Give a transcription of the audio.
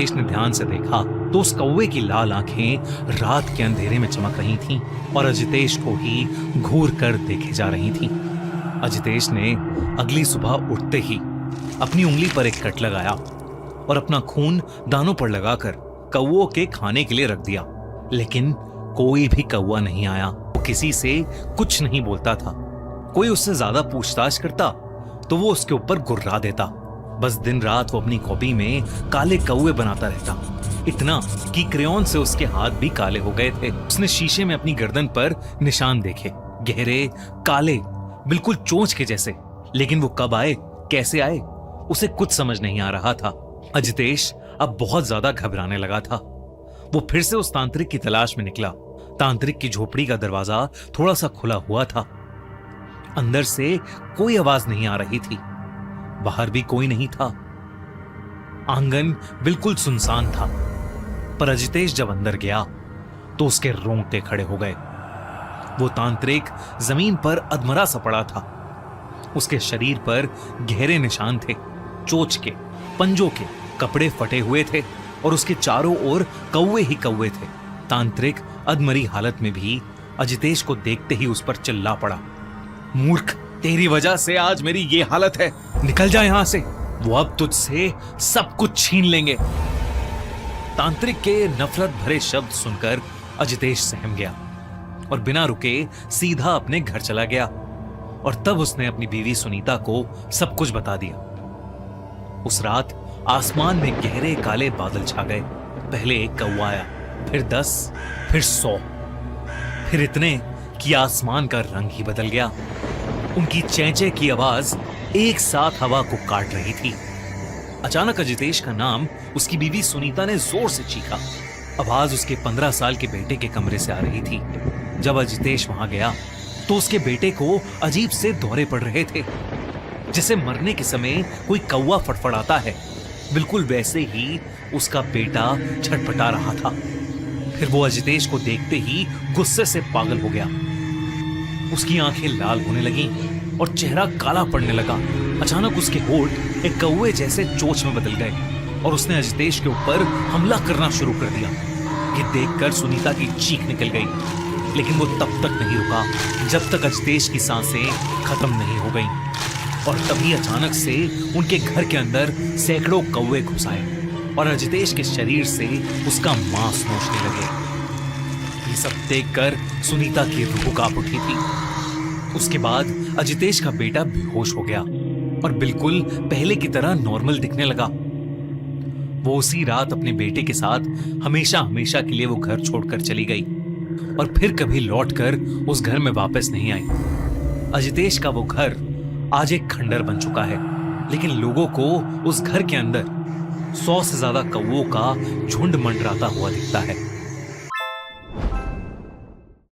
अजितेश ने ध्यान से देखा तो उस कौवे की लाल आंखें रात के अंधेरे में चमक रही थीं और अजितेश को ही घूर कर देखे जा रही थीं। अजितेश ने अगली सुबह उठते ही अपनी उंगली पर एक कट लगाया और अपना खून दानों पर लगाकर कौवों के खाने के लिए रख दिया, लेकिन कोई भी कौवा नहीं आया। वो किसी से कुछ नहीं बोलता था। कोई उससे ज्यादा पूछताछ करता तो वो उसके ऊपर गुर्रा देता। बस दिन रात वो अपनी कॉपी में काले कौवे बनाता रहता, इतना कि क्रेयॉन से उसके हाथ भी काले हो गए थे। उसने शीशे में अपनी गर्दन पर निशान देखे, गहरे काले, बिल्कुल चोंच के जैसे, लेकिन वो कब आए, कैसे आए, उसे कुछ समझ नहीं आ रहा था। अजितेश अब बहुत ज्यादा घबराने लगा था। वो फिर से उस तांत्रिक की तलाश में निकला। तांत्रिक की झोपड़ी का दरवाजा थोड़ा सा खुला हुआ था। अंदर से कोई आवाज नहीं आ रही थी, बाहर भी कोई नहीं था। आंगन बिल्कुल सुनसान था। पर अजितेश जब अंदर गया तो उसके रोंगटे खड़े हो गए। वो तांत्रिक जमीन पर अधमरा सा पड़ा था। उसके शरीर पर गहरे निशान थे, चोंच के, पंजों के। कपड़े फटे हुए थे और उसके चारों ओर कौवे ही कौवे थे। तांत्रिक अधमरी हालत में भी अजितेश को देखते ही उस पर चिल्ला पड़ा, मूर्ख, तेरी वजह से आज मेरी ये हालत है, निकल जा यहां से, वो अब तुझसे सब कुछ छीन लेंगे। तांत्रिक के नफरत भरे शब्द सुनकर अजितेश सहम गया और बिना रुके सीधा अपने घर चला गया। और तब उसने अपनी बीवी सुनीता को सब कुछ बता दिया। उस रात आसमान में गहरे काले बादल छा गए। पहले एक कौवा आया, फिर 10, फिर 100, फिर इतने कि आसमान का रंग ही बदल गया। उनकी चेंचे की आवाज एक साथ हवा को काट रही थी। अचानक अजितेश का नाम उसकी बीवी सुनीता ने जोर से चीखा। आवाज उसके 15 साल के बेटे के कमरे से आ रही थी। जब अजितेश वहां गया तो उसके बेटे को अजीब से दौरे पड़ रहे थे, जैसे मरने के समय कोई कौवा फड़फड़ाता है, बिल्कुल वैसे ही उसका बेटा छटपटा रहा था। फिर वो अजितेश को देखते ही गुस्से से पागल हो गया। उसकी आंखें लाल होने लगीं और चेहरा काला पड़ने लगा। अचानक उसके होंठ एक कौवे जैसे चोंच में बदल गए और उसने अजितेश के ऊपर हमला करना शुरू कर दिया। ये देखकर सुनीता की चीख निकल गई, लेकिन वो तब तक नहीं रुका जब तक अजितेश की सांसें खत्म नहीं हो गईं। और तभी अचानक से उनके घर के अंदर सैकड़ों कौवे घुस आए और अजितेश के शरीर से उसका मांस नोचने लगे। ये सब देखकर सुनीता की रूह कांप उठी थी। उसके बाद अजितेश का बेटा बेहोश हो गया और बिल्कुल पहले की तरह नॉर्मल दिखने लगा। वो उसी रात अपने बेटे के साथ हमेशा हमेशा के लिए वो घर छोड़कर चली गई और फिर कभी लौटकर उस घर में वापस नहीं आई। अजितेश का वो घर आज एक खंडर बन चुका है, लेकिन लोगों को उस घर के अंदर 100 से ज्यादा कौवों का झुंड मंडराता हुआ दिखता है।